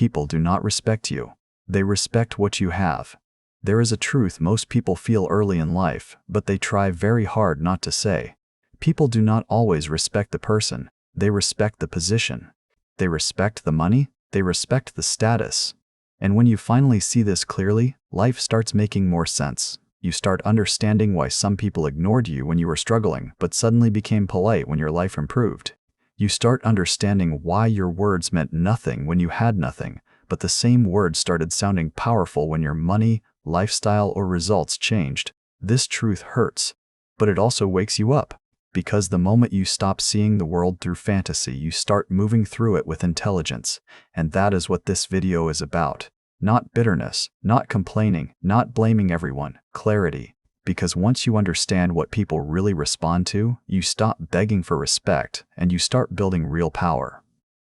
people do not respect you. They respect what you have. There is a truth most people feel early in life, but they try very hard not to say. People do not always respect the person. They respect the position. They respect the money. They respect the status. And when you finally see this clearly, life starts making more sense. You start understanding why some people ignored you when you were struggling, but suddenly became polite when your life improved. You start understanding why your words meant nothing when you had nothing, but the same words started sounding powerful when your money, lifestyle, or results changed. This truth hurts, but it also wakes you up. Because the moment you stop seeing the world through fantasy, you start moving through it with intelligence. And that is what this video is about. Not bitterness, not complaining, not blaming everyone, clarity. Because once you understand what people really respond to, you stop begging for respect and you start building real power.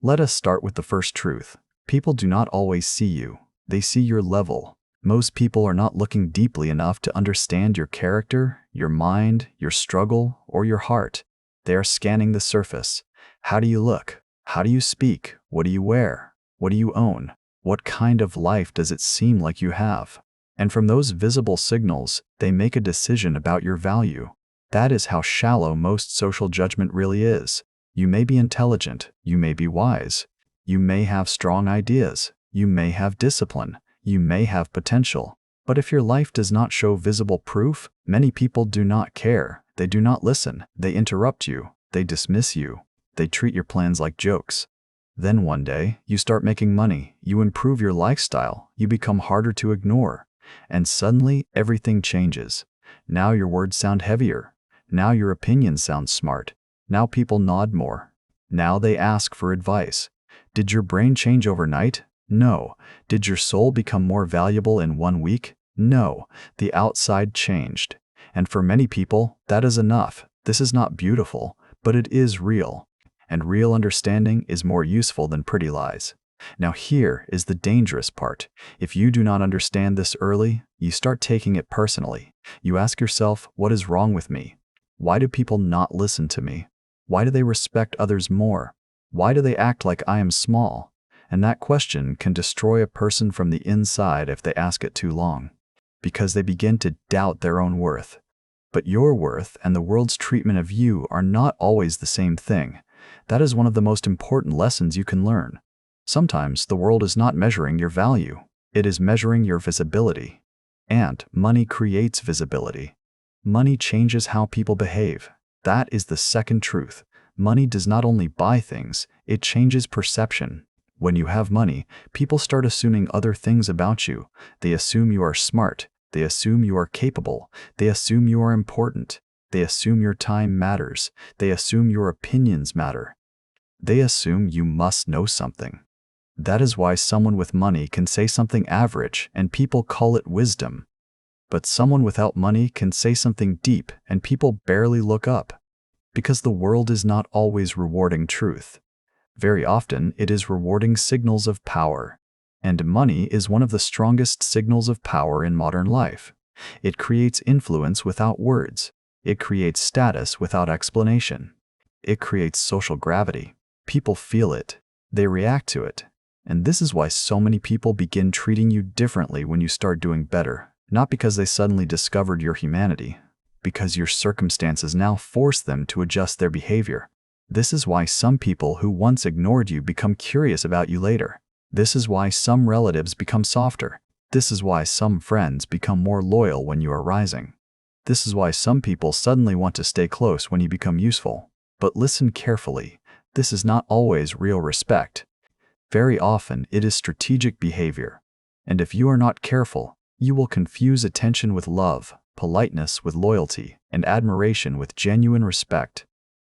Let us start with the first truth. People do not always see you. They see your level. Most people are not looking deeply enough to understand your character, your mind, your struggle, or your heart. They are scanning the surface. How do you look? How do you speak? What do you wear? What do you own? What kind of life does it seem like you have? And from those visible signals, they make a decision about your value. That is how shallow most social judgment really is. You may be intelligent. You may be wise. You may have strong ideas. You may have discipline. You may have potential. But if your life does not show visible proof, many people do not care. They do not listen. They interrupt you. They dismiss you. They treat your plans like jokes. Then one day, you start making money. You improve your lifestyle. You become harder to ignore. And suddenly, everything changes. Now your words sound heavier. Now your opinions sound smart. Now people nod more. Now they ask for advice. Did your brain change overnight? No. Did your soul become more valuable in 1 week? No. The outside changed. And for many people, that is enough. This is not beautiful, but it is real. And real understanding is more useful than pretty lies. Now here is the dangerous part. If you do not understand this early, you start taking it personally. You ask yourself, what is wrong with me? Why do people not listen to me? Why do they respect others more? Why do they act like I am small? And that question can destroy a person from the inside if they ask it too long, because they begin to doubt their own worth. But your worth and the world's treatment of you are not always the same thing. That is one of the most important lessons you can learn. Sometimes the world is not measuring your value. It is measuring your visibility. And money creates visibility. Money changes how people behave. That is the second truth. Money does not only buy things, it changes perception. When you have money, people start assuming other things about you. They assume you are smart. They assume you are capable. They assume you are important. They assume your time matters. They assume your opinions matter. They assume you must know something. That is why someone with money can say something average and people call it wisdom. But someone without money can say something deep and people barely look up. Because the world is not always rewarding truth. Very often, it is rewarding signals of power. And money is one of the strongest signals of power in modern life. It creates influence without words. It creates status without explanation. It creates social gravity. People feel it. They react to it. And this is why so many people begin treating you differently when you start doing better. Not because they suddenly discovered your humanity, because your circumstances now force them to adjust their behavior. This is why some people who once ignored you become curious about you later. This is why some relatives become softer. This is why some friends become more loyal when you are rising. This is why some people suddenly want to stay close when you become useful. But listen carefully. This is not always real respect. Very often, it is strategic behavior. And if you are not careful, you will confuse attention with love, politeness with loyalty, and admiration with genuine respect.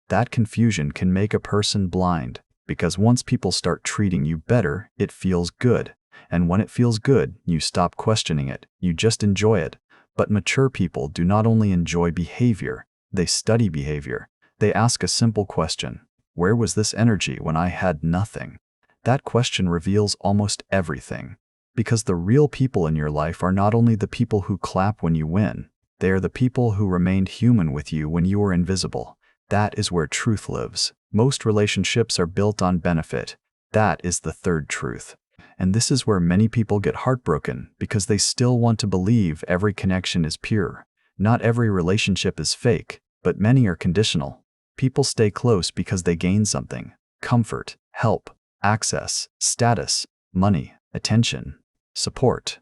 That confusion can make a person blind, because once people start treating you better, it feels good. And when it feels good, you stop questioning it, you just enjoy it. But mature people do not only enjoy behavior, they study behavior. They ask a simple question: where was this energy when I had nothing? That question reveals almost everything. Because the real people in your life are not only the people who clap when you win, they are the people who remained human with you when you were invisible. That is where truth lives. Most relationships are built on benefit. That is the third truth. And this is where many people get heartbroken because they still want to believe every connection is pure. Not every relationship is fake, but many are conditional. People stay close because they gain something: comfort, help, access, status, money, attention, support,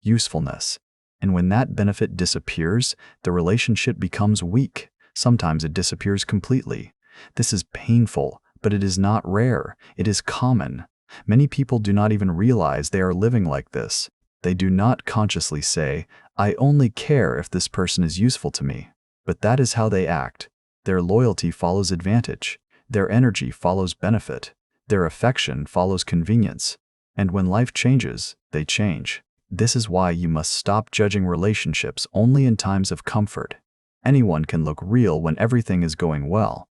usefulness. And when that benefit disappears, the relationship becomes weak. Sometimes it disappears completely. This is painful, but it is not rare. It is common. Many people do not even realize they are living like this. They do not consciously say, "I only care if this person is useful to me." But that is how they act. Their loyalty follows advantage. Their energy follows benefit. Their affection follows convenience. And when life changes, they change. This is why you must stop judging relationships only in times of comfort. Anyone can look real when everything is going well.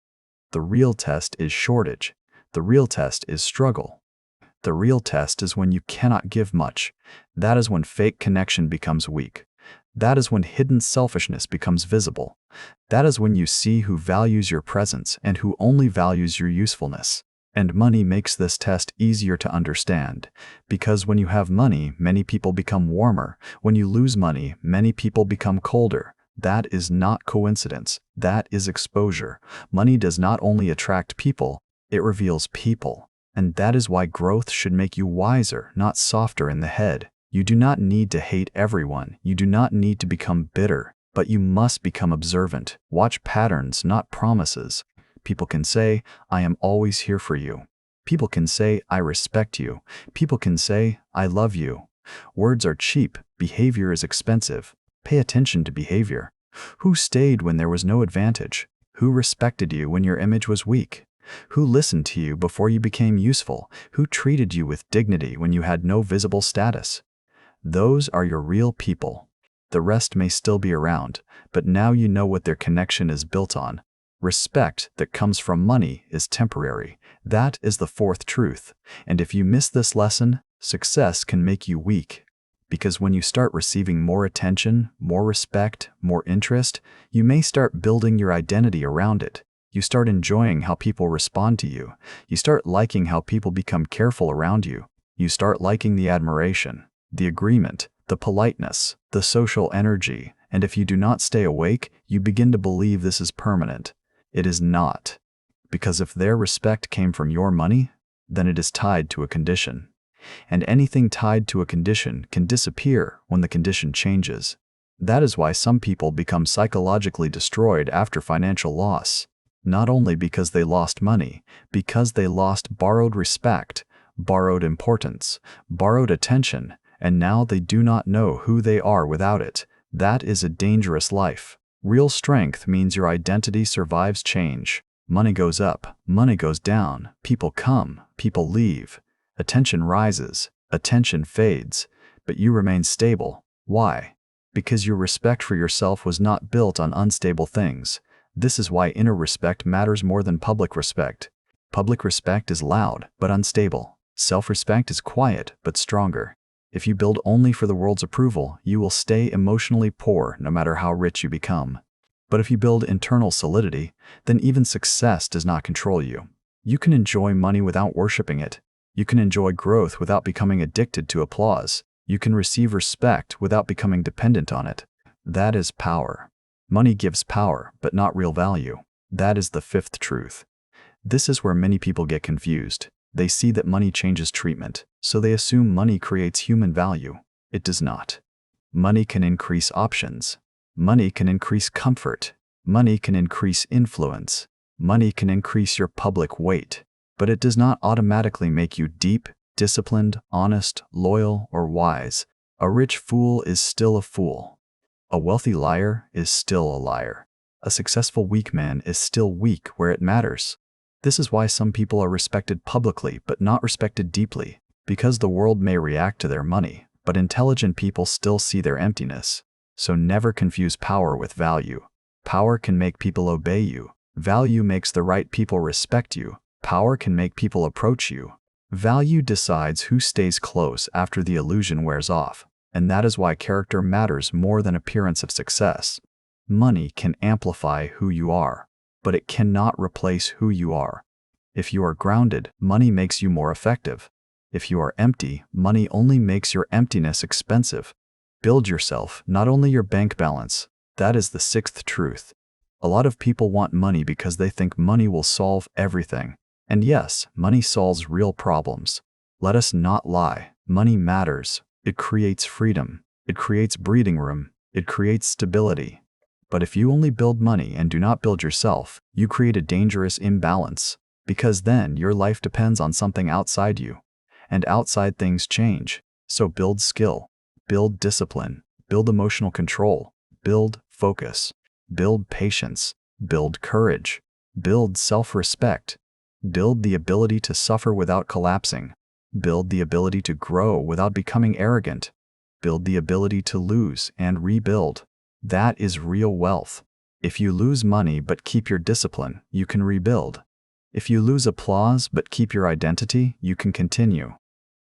The real test is shortage. The real test is struggle. The real test is when you cannot give much. That is when fake connection becomes weak. That is when hidden selfishness becomes visible. That is when you see who values your presence and who only values your usefulness. And money makes this test easier to understand, because when you have money, many people become warmer. When you lose money, many people become colder. That is not coincidence. That is exposure. Money does not only attract people, it reveals people. And that is why growth should make you wiser, not softer in the head. You do not need to hate everyone. You do not need to become bitter, but you must become observant. Watch patterns, not promises. People can say, "I am always here for you." People can say, "I respect you." People can say, "I love you." Words are cheap. Behavior is expensive. Pay attention to behavior. Who stayed when there was no advantage? Who respected you when your image was weak? Who listened to you before you became useful? Who treated you with dignity when you had no visible status? Those are your real people. The rest may still be around, but now you know what their connection is built on. Respect that comes from money is temporary. That is the fourth truth. And if you miss this lesson, success can make you weak. Because when you start receiving more attention, more respect, more interest, you may start building your identity around it. You start enjoying how people respond to you. You start liking how people become careful around you. You start liking the admiration, the agreement, the politeness, the social energy. And if you do not stay awake, you begin to believe this is permanent. It is not. Because if their respect came from your money, then it is tied to a condition. And anything tied to a condition can disappear when the condition changes. That is why some people become psychologically destroyed after financial loss. Not only because they lost money, because they lost borrowed respect, borrowed importance, borrowed attention, and now they do not know who they are without it. That is a dangerous life. Real strength means your identity survives change. Money goes up, money goes down, people come, people leave. Attention rises, attention fades, but you remain stable. Why? Because your respect for yourself was not built on unstable things. This is why inner respect matters more than public respect. Public respect is loud, but unstable. Self-respect is quiet, but stronger. If you build only for the world's approval, you will stay emotionally poor no matter how rich you become. But if you build internal solidity, then even success does not control you. You can enjoy money without worshiping it. You can enjoy growth without becoming addicted to applause. You can receive respect without becoming dependent on it. That is power. Money gives power, but not real value. That is the fifth truth. This is where many people get confused. They see that money changes treatment, so they assume money creates human value. It does not. Money can increase options. Money can increase comfort. Money can increase influence. Money can increase your public weight. But it does not automatically make you deep, disciplined, honest, loyal, or wise. A rich fool is still a fool. A wealthy liar is still a liar. A successful weak man is still weak where it matters. This is why some people are respected publicly but not respected deeply, because the world may react to their money, but intelligent people still see their emptiness. So never confuse power with value. Power can make people obey you. Value makes the right people respect you. Power can make people approach you. Value decides who stays close after the illusion wears off. And that is why character matters more than appearance of success. Money can amplify who you are, but it cannot replace who you are. If you are grounded, money makes you more effective. If you are empty, money only makes your emptiness expensive. Build yourself, not only your bank balance. That is the sixth truth. A lot of people want money because they think money will solve everything. And yes, money solves real problems. Let us not lie. Money matters. It creates freedom. It creates breathing room. It creates stability. But if you only build money and do not build yourself, you create a dangerous imbalance, because then your life depends on something outside you. And outside things change. So build skill, build discipline, build emotional control, build focus, build patience, build courage, build self-respect, build the ability to suffer without collapsing, build the ability to grow without becoming arrogant, build the ability to lose and rebuild. That is real wealth. If you lose money but keep your discipline, you can rebuild. If you lose applause but keep your identity, you can continue.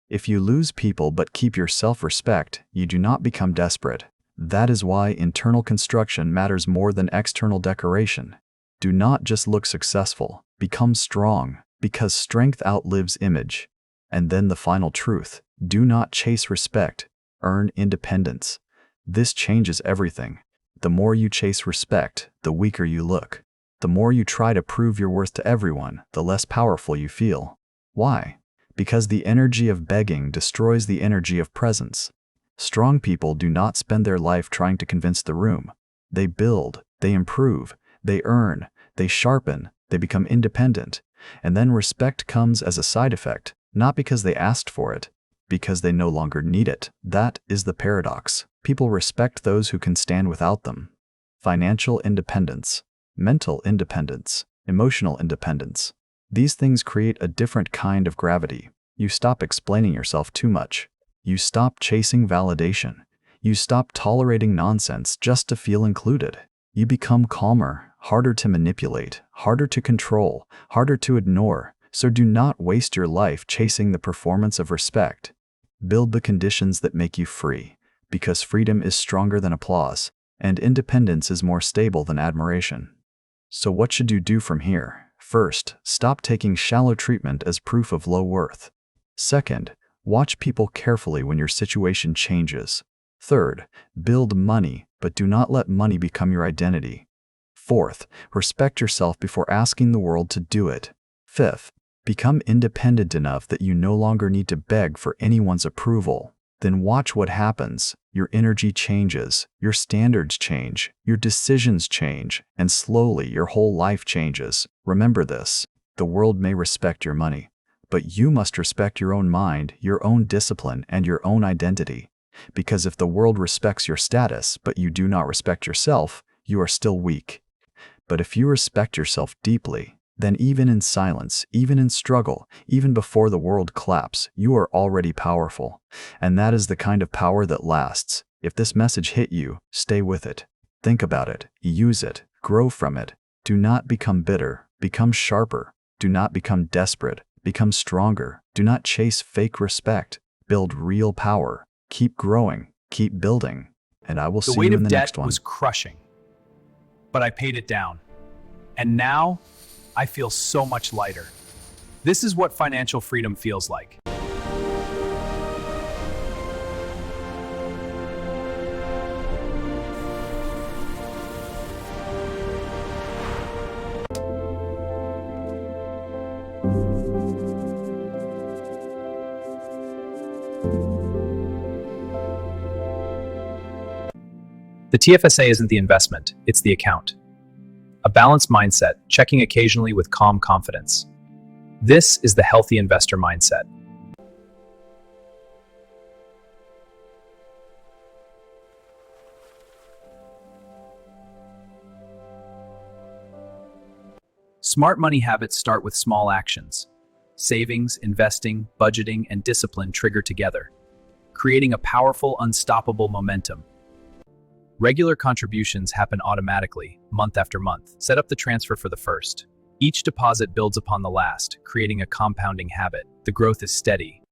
If you lose people but keep your self-respect, you do not become desperate. That is why internal construction matters more than external decoration. Do not just look successful, become strong, because strength outlives image. And then the final truth, do not chase respect, earn independence. This changes everything. The more you chase respect, the weaker you look. The more you try to prove your worth to everyone, the less powerful you feel. Why? Because the energy of begging destroys the energy of presence. Strong people do not spend their life trying to convince the room. They build, they improve, they earn, they sharpen, they become independent. And then respect comes as a side effect, not because they asked for it, because they no longer need it. That is the paradox. People respect those who can stand without them. Financial independence, mental independence, emotional independence. These things create a different kind of gravity. You stop explaining yourself too much. You stop chasing validation. You stop tolerating nonsense just to feel included. You become calmer, harder to manipulate, harder to control, harder to ignore. So do not waste your life chasing the performance of respect. Build the conditions that make you free, because freedom is stronger than applause, and independence is more stable than admiration. So what should you do from here? First, stop taking shallow treatment as proof of low worth. Second, watch people carefully when your situation changes. Third, build money, but do not let money become your identity. Fourth, respect yourself before asking the world to do it. Fifth, become independent enough that you no longer need to beg for anyone's approval. Then watch what happens. Your energy changes, your standards change, your decisions change, and slowly your whole life changes. Remember this, the world may respect your money, but you must respect your own mind, your own discipline, and your own identity. Because if the world respects your status, but you do not respect yourself, you are still weak. But if you respect yourself deeply, then even in silence, even in struggle, even before the world claps, you are already powerful. And that is the kind of power that lasts. If this message hit you, stay with it. Think about it, use it, grow from it. Do not become bitter, become sharper. Do not become desperate, become stronger. Do not chase fake respect, build real power. Keep growing, keep building. And I will see you in the next one. The weight of debt was crushing, but I paid it down. And now, I feel so much lighter. This is what financial freedom feels like. The TFSA isn't the investment, it's the account. A balanced mindset, checking occasionally with calm confidence. This is the healthy investor mindset. Smart money habits start with small actions. Savings, investing, budgeting, and discipline trigger together, creating a powerful, unstoppable momentum. Regular contributions happen automatically, month after month. Set up the transfer for the first. Each deposit builds upon the last, creating a compounding habit. The growth is steady,